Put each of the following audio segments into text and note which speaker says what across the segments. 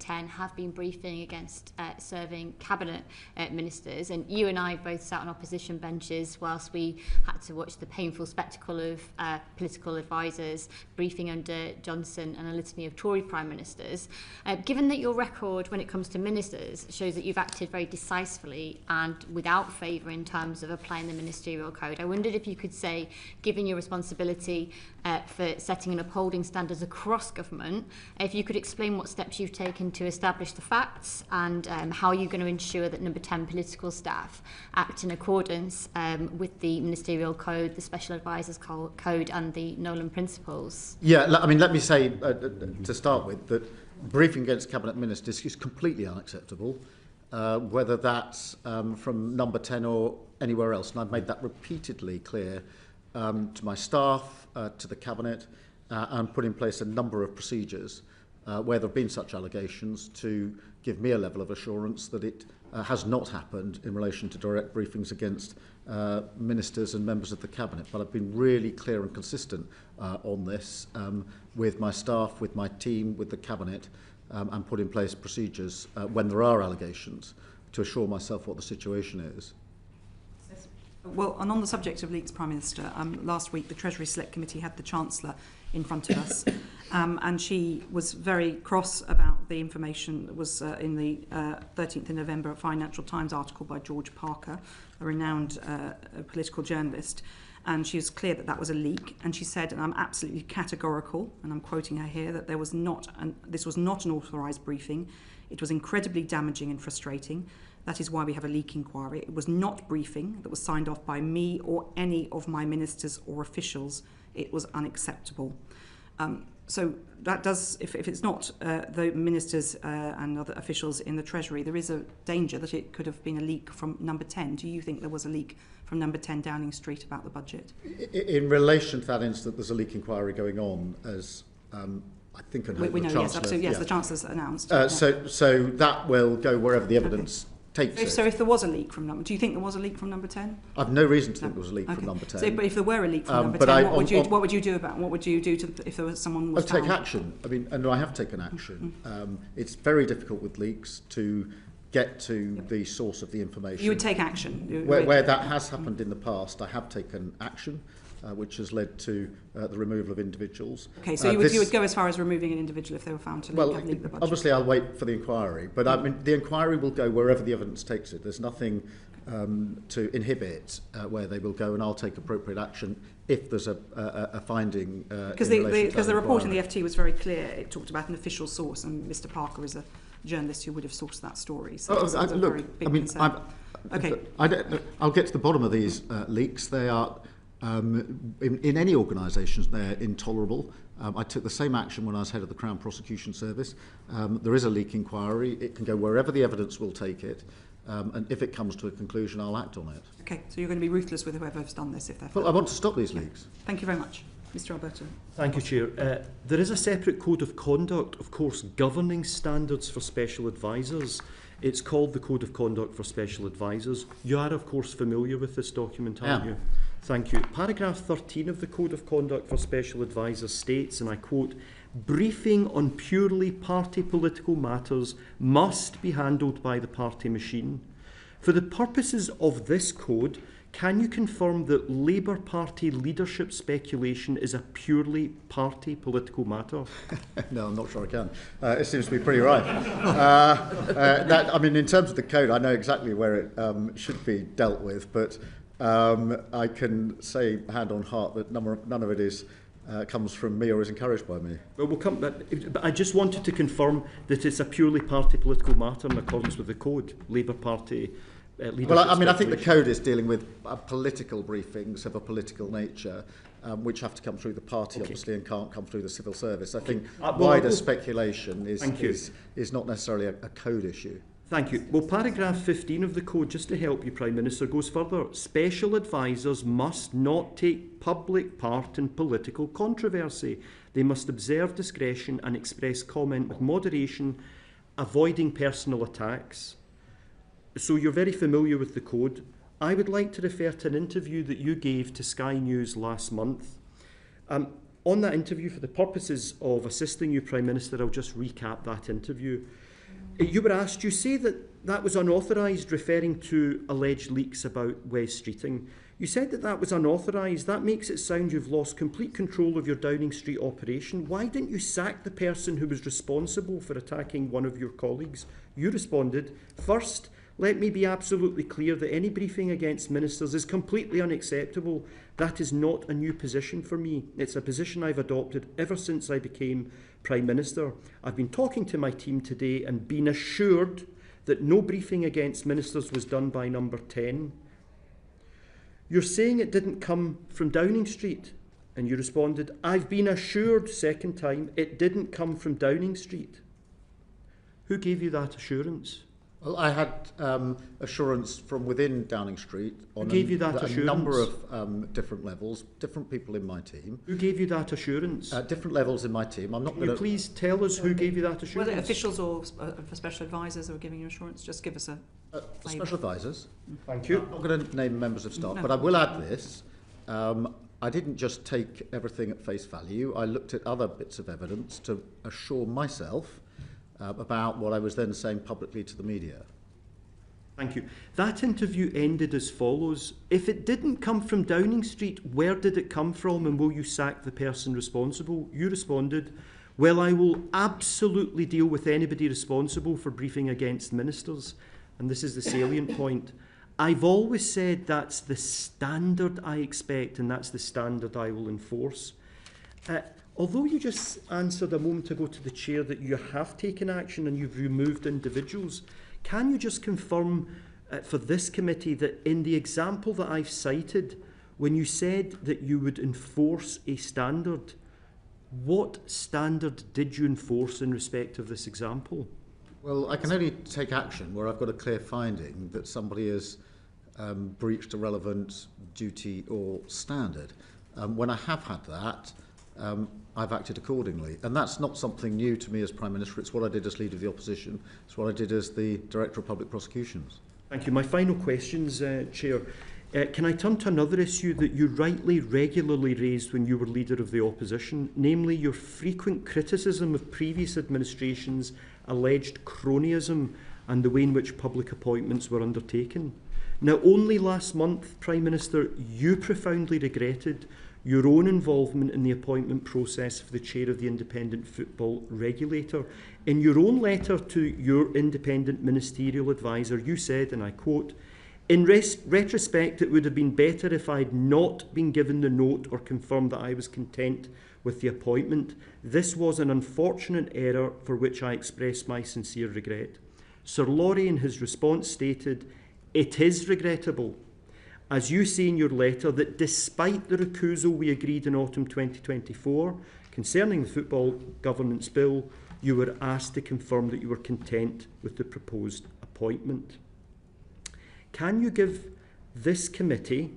Speaker 1: 10 have been briefing against serving cabinet ministers, and you and I both sat on opposition benches whilst we had to watch the painful spectacle of political advisers briefing under Johnson and a litany of Tory Prime Ministers. Given that your record when it comes to ministers shows that you've acted very decisively and without favour in terms of applying the ministerial code, I wondered if you could say, given your responsibility for setting and upholding standards across government, if you could explain what steps you've taken to establish the facts and how you're going to ensure that number 10 political staff act in accordance with the ministerial code, the special advisors code and the Nolan principles.
Speaker 2: Yeah, I mean, let me say to start with that briefing against cabinet ministers is completely unacceptable, whether that's from number 10 or anywhere else, and I've made that repeatedly clear to my staff, to the cabinet, and put in place a number of procedures where there have been such allegations to give me a level of assurance that it has not happened in relation to direct briefings against ministers and members of the cabinet. But I've been really clear and consistent on this with my staff, with my team, with the cabinet, and put in place procedures when there are allegations to assure myself what the situation is.
Speaker 3: Well, and on the subject of leaks, Prime Minister, last week the Treasury Select Committee had the Chancellor in front of us, and she was very cross about the information that was in the 13th of November Financial Times article by George Parker, a renowned political journalist, and she was clear that that was a leak, and she said, and I'm absolutely categorical, and I'm quoting her here, that this was not an authorised briefing. It was incredibly damaging and frustrating. That is why we have a leak inquiry. It was not briefing that was signed off by me or any of my ministers or officials. It was unacceptable. So that does, if it's not the ministers and other officials in the Treasury, there is a danger that it could have been a leak from number 10. Do you think there was a leak from number 10 Downing Street about the budget?
Speaker 2: In relation to that incident, there's a leak inquiry going on, as I think
Speaker 3: we know, yes, absolutely, yes, the Chancellor's announced.
Speaker 2: So that will go wherever the evidence takes it.
Speaker 3: So if there was a leak from number, do you think there was a leak from number 10?
Speaker 2: I've no reason to think there was a leak from number 10.
Speaker 3: So, but if there were a leak from number 10, what would you do about? What would you do if there was someone was found?
Speaker 2: I'd take action. I mean, and I have taken action. It's very difficult with leaks to get to the source of the information.
Speaker 3: You would take action?
Speaker 2: Where that has happened in the past, I have taken action, which has led to the removal of individuals.
Speaker 3: Okay, so you would go as far as removing an individual if they were found to leak the budget?
Speaker 2: Obviously I'll wait for the inquiry, but I mean, the inquiry will go wherever the evidence takes it. There's nothing to inhibit where they will go, and I'll take appropriate action if there's a finding because
Speaker 3: the report in the FT was very clear. It talked about an official source, and Mr Parker is a journalist who would have sourced that story. So it's a very big concern.
Speaker 2: I'll get to the bottom of these leaks. They are in any organisation, they're intolerable. I took the same action when I was head of the Crown Prosecution Service. There is a leak inquiry. It can go wherever the evidence will take it. And if it comes to a conclusion, I'll act on it.
Speaker 3: Okay, so you're going to be ruthless with whoever's done this if they're
Speaker 2: Well, I want to stop these leaks.
Speaker 3: Thank you very much. Mr Alberto.
Speaker 4: Thank you, Chair. There is a separate code of conduct, of course, governing standards for special advisers. It's called the Code of Conduct for Special Advisers. You are, of course, familiar with this document, aren't you? Thank you. Paragraph 13 of the Code of Conduct for Special Advisers states, and I quote, "Briefing on purely party political matters must be handled by the party machine. For the purposes of this code, can you confirm that Labour Party leadership speculation is a purely party political matter?"
Speaker 2: No, I'm not sure I can. It seems to be pretty right. I mean, in terms of the code, I know exactly where it should be dealt with, but I can say, hand on heart, that none of it is comes from me or is encouraged by me.
Speaker 4: Well, we'll come. But I just wanted to confirm that it's a purely party political matter in accordance with the code, Labour Party. Well,
Speaker 2: I mean, I think the code is dealing with political briefings of a political nature, which have to come through the party, obviously, and can't come through the civil service. I think wider speculation is not necessarily a code issue.
Speaker 4: Thank you. Well, paragraph 15 of the code, just to help you, Prime Minister, goes further. Special advisers must not take public part in political controversy. They must observe discretion and express comment with moderation, avoiding personal attacks. So you're very familiar with the code. I would like to refer to an interview that you gave to Sky News last month. On that interview, for the purposes of assisting you, Prime Minister, I'll just recap that interview. You were asked, you say that that was unauthorised, referring to alleged leaks about Wes Streeting. You said that that was unauthorised. That makes it sound you've lost complete control of your Downing Street operation. Why didn't you sack the person who was responsible for attacking one of your colleagues? You responded, first, let me be absolutely clear that any briefing against ministers is completely unacceptable. That is not a new position for me. It's a position I've adopted ever since I became Prime Minister. I've been talking to my team today and been assured that no briefing against ministers was done by number 10. You're saying it didn't come from Downing Street. And you responded, I've been assured, second time, it didn't come from Downing Street. Who gave you that assurance?
Speaker 2: Well, I had assurance from within Downing Street on
Speaker 4: Who gave you that
Speaker 2: a
Speaker 4: assurance?
Speaker 2: number of different levels, different people in my team.
Speaker 4: Who gave you that assurance?
Speaker 2: Different levels in my team. I'm not
Speaker 4: Can
Speaker 2: going
Speaker 4: you
Speaker 2: to...
Speaker 4: please tell us who gave you that assurance?
Speaker 3: Were they officials or for special advisors that were giving you assurance? Just give us a
Speaker 2: special advisors.
Speaker 4: Thank you.
Speaker 2: I'm not going to name members of staff,
Speaker 3: No.
Speaker 2: but I will add this. I didn't just take everything at face value. I looked at other bits of evidence to assure myself about what I was then saying publicly to the media.
Speaker 4: Thank you. That interview ended as follows. If it didn't come from Downing Street, where did it come from and will you sack the person responsible? You responded, well, I will absolutely deal with anybody responsible for briefing against ministers. And this is the salient point. I've always said that's the standard I expect and that's the standard I will enforce. Although you just answered a moment ago to the chair that you have taken action and you've removed individuals, can you just confirm for this committee that in the example that I've cited, when you said that you would enforce a standard, what standard did you enforce in respect of this example?
Speaker 2: Well, I can only take action where I've got a clear finding that somebody has breached a relevant duty or standard. When I have had that, I've acted accordingly. And that's not something new to me as Prime Minister. It's what I did as Leader of the Opposition. It's what I did as the Director of Public Prosecutions.
Speaker 4: Thank you. My final questions, Chair. Can I turn to another issue that you rightly regularly raised when you were Leader of the Opposition, namely your frequent criticism of previous administrations' alleged cronyism and the way in which public appointments were undertaken? Now, only last month, Prime Minister, you profoundly regretted your own involvement in the appointment process for the chair of the Independent Football Regulator. In your own letter to your independent ministerial advisor, you said, and I quote, in retrospect, it would have been better if I had not been given the note or confirmed that I was content with the appointment. This was an unfortunate error for which I express my sincere regret. Sir Laurie, in his response, stated, it is regrettable, as you say in your letter, that despite the recusal we agreed in autumn 2024 concerning the Football Governance Bill, you were asked to confirm that you were content with the proposed appointment. Can you give this committee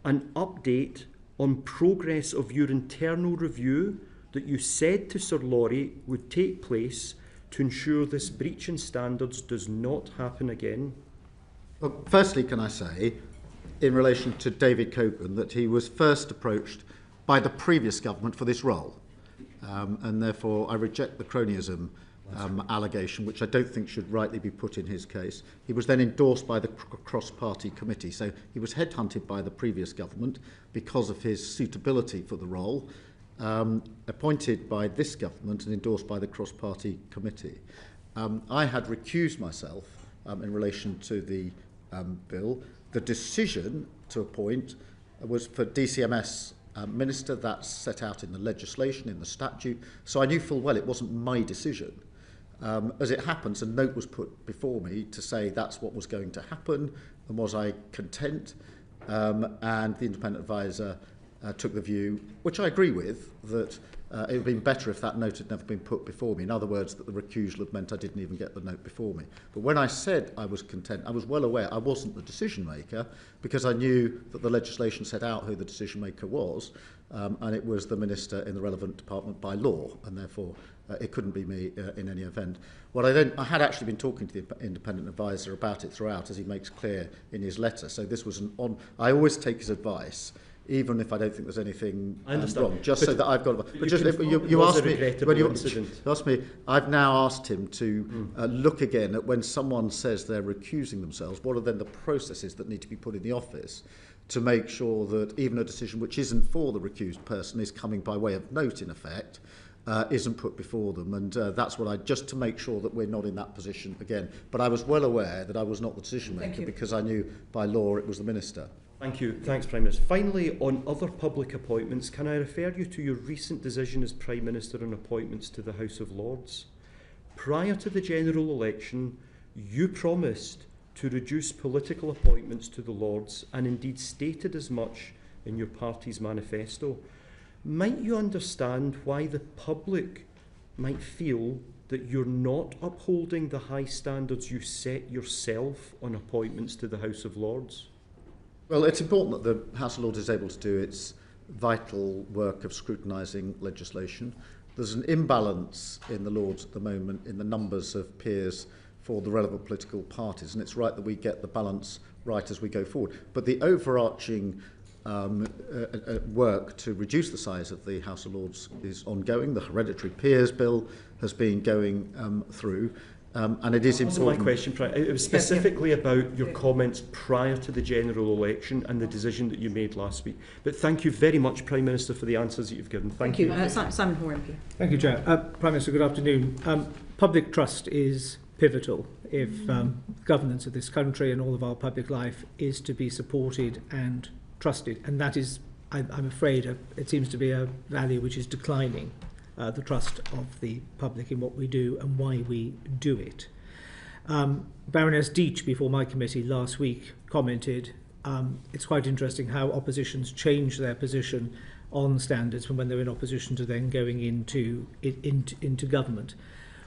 Speaker 4: an update on progress of your internal review that you said to Sir Laurie would take place to ensure this breach in standards does not happen again?
Speaker 2: Well, firstly, can I say, in relation to David Coburn, that he was first approached by the previous government for this role. And therefore, I reject the cronyism allegation, which I don't think should rightly be put in his case. He was then endorsed by the cross-party committee. So he was headhunted by the previous government because of his suitability for the role, appointed by this government and endorsed by the cross-party committee. I had recused myself in relation to the bill. The decision to appoint was for DCMS minister. That's set out in the legislation, in the statute. So I knew full well it wasn't my decision. As it happens, a note was put before me to say that's what was going to happen, and was I content? And the independent advisor took the view, which I agree with, that it would have been better if that note had never been put before me. In other words, that the recusal had meant I didn't even get the note before me. But when I said I was content, I was well aware I wasn't the decision maker, because I knew that the legislation set out who the decision maker was, and it was the minister in the relevant department by law, and therefore it couldn't be me in any event. I had actually been talking to the independent advisor about it throughout, as he makes clear in his letter. So this was I always take his advice even if I don't think there's anything
Speaker 4: I understand.
Speaker 2: wrong, just
Speaker 4: But
Speaker 2: so that I've got. But just you
Speaker 4: was
Speaker 2: asked
Speaker 4: a
Speaker 2: me
Speaker 4: regrettable
Speaker 2: when you
Speaker 4: incident.
Speaker 2: asked me, I've now asked him to look again at when someone says they're recusing themselves. What are then the processes that need to be put in the office to make sure that even a decision which isn't for the recused person is coming by way of note, in effect, isn't put before them. And that's what just to make sure that we're not in that position again. But I was well aware that I was not the decision maker because I knew by law it was the Minister.
Speaker 4: Thank you. Thanks, Prime Minister. Finally, on other public appointments, can I refer you to your recent decision as Prime Minister on appointments to the House of Lords? Prior to the general election, you promised to reduce political appointments to the Lords and indeed stated as much in your party's manifesto. Might you understand why the public might feel that you're not upholding the high standards you set yourself on appointments to the House of Lords?
Speaker 2: Well, it's important that the House of Lords is able to do its vital work of scrutinising legislation. There's an imbalance in the Lords at the moment in the numbers of peers for the relevant political parties, and it's right that we get the balance right as we go forward. But the overarching work to reduce the size of the House of Lords is ongoing. The Hereditary Peers Bill has been going through, and it is important.
Speaker 4: My question, it was specifically about your comments prior to the general election and the decision that you made last week. But thank you very much, Prime Minister, for the answers that you've given. Thank you.
Speaker 3: Simon Hoare, MP.
Speaker 5: Thank you, Chair. Prime Minister, good afternoon. Public trust is pivotal if governance of this country and all of our public life is to be supported and trusted. And that is, I'm afraid, it seems to be a value which is declining, the trust of the public in what we do and why we do it. Baroness Deach, before my committee last week, commented, it's quite interesting how oppositions change their position on standards from when they're in opposition to then going into government.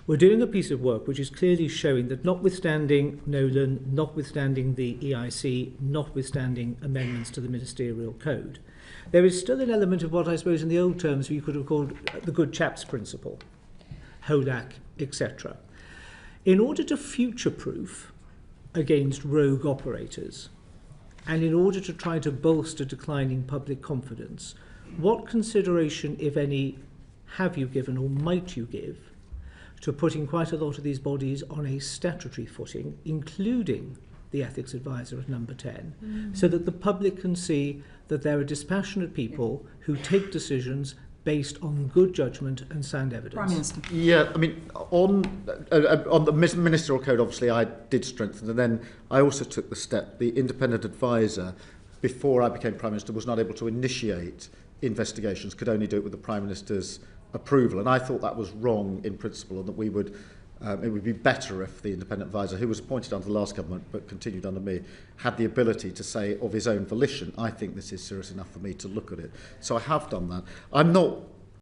Speaker 5: We're doing a piece of work which is clearly showing that notwithstanding Nolan, notwithstanding the EIC, notwithstanding amendments to the ministerial code, there is still an element of what I suppose in the old terms you could have called the good chaps principle, HOLAC, etc. In order to future-proof against rogue operators, and in order to try to bolster declining public confidence, what consideration, if any, have you given or might you give to putting quite a lot of these bodies on a statutory footing, including the ethics advisor at number 10, so that the public can see that there are dispassionate people who take decisions based on good judgment and sound evidence?
Speaker 3: Prime Minister.
Speaker 2: Yeah, I mean, on the ministerial code, obviously, I did strengthen, and then I also took the step. The independent advisor, before I became Prime Minister, was not able to initiate investigations, could only do it with the Prime Minister's approval, and I thought that was wrong in principle, and that we would it would be better if the independent advisor, who was appointed under the last government but continued under me, had the ability to say of his own volition, I think this is serious enough for me to look at it. So I have done that. I'm not